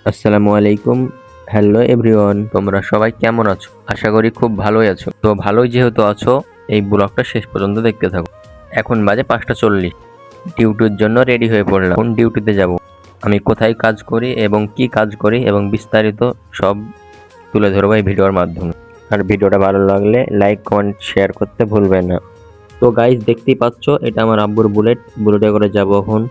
আসসালামু আলাইকুম। Hello everyone, তোমরা সবাই কেমন আছো? আশা করি খুব ভালোই আছো। তো ভালোই যেহেতু আছো, এই ব্লগটা শেষ পর্যন্ত দেখতে থাকো। এখন বাজে 5:40। ডিউটির জন্য রেডি হয়ে পড়লাম। এখন ডিউটিতে যাব। আমি কোথায় কাজ করি এবং কি কাজ করি এবং বিস্তারিত সব তুলে ধরবো এই ভিডিওর মাধ্যমে। আর ভিডিওটা ভালো লাগলে লাইক, কমেন্ট, শেয়ার করতে ভুলবেন না। তো গাইজ দেখতেই পাচ্ছ, এটা আমার আব্বুর বুলেটে করে যাবো এখন।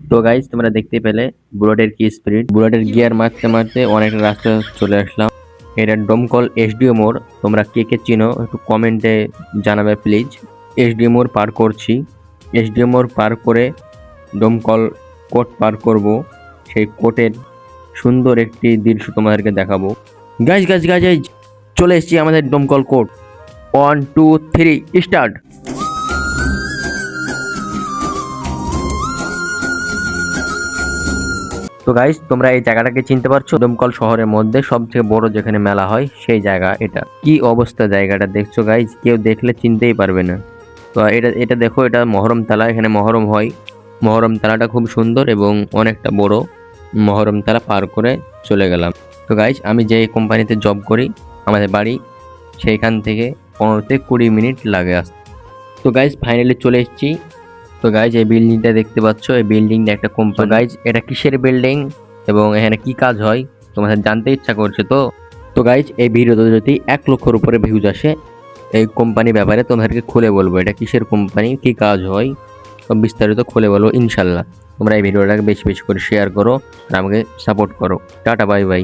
তো গাইজ তোমরা দেখতে পেলে বুলেটের কি স্পিড। বুলেটের গিয়ার মারতে মারতে অনেকটা রাস্তা চলে আসলাম। এটা ডোমকল এসডিও মোড়। তোমরা কে কে চিনো একটু কমেন্টে জানাবে প্লিজ। এসডিও মোড় পার করছি। এসডিও মোড় পার করে ডোমকল কোর্ট পার করব। সেই কোর্টের সুন্দর একটি দৃশ্য তোমাদেরকে দেখাবো। গাইজ গাইজ গাইজ গাইজ চলে এসেছি আমাদের ডোমকল কোর্ট। 1 2 3 স্টার্ট। তো গাইস তোমরা এই জায়গাটাকে চিনতে পারছো? দমকল শহরের মধ্যে সবথেকে বড় যেখানে মেলা হয় সেই জায়গা এটা। কি অবস্থা জায়গাটা দেখছো গাইস? কেউ দেখলে চিনতেই পারবে না। তো এটা এটা দেখো, এটা মহরম তালা। এখানে মহরম হয়। মহরম তালাটা খুব সুন্দর এবং অনেকটা বড়। মহরম তালা পার করে চলে গেলাম। তো গাইস আমি যে কোম্পানিতে জব করি, আমাদের বাড়ি সেইখান থেকে 15 থেকে 20 মিনিট লাগে আসতে। তো গাইস ফাইনালি চলে এসেছি। তো গাইজ এই বিল্ডিংটা দেখতে পাচ্ছ, এই বিল্ডিংটা একটা কোম্পানি। গাইজ এটা কিসের বিল্ডিং এবং এখানে কি কাজ হয় তোমাদের জানতে ইচ্ছা করছে তো? তো গাইজ এই ভিডিওতে যদি 1 লক্ষর উপরে ভিউজ আসে, এই কোম্পানি ব্যাপারে তোমাদেরকে খুলে বলবো এটা কিসের কোম্পানি, কি কাজ হয়, সব বিস্তারিত খুলে বলবো ইনশাল্লাহ। তোমরা এই ভিডিওটাকে বেশি বেশি করে শেয়ার করো আর আমাকে সাপোর্ট করো। Tata, bye bye.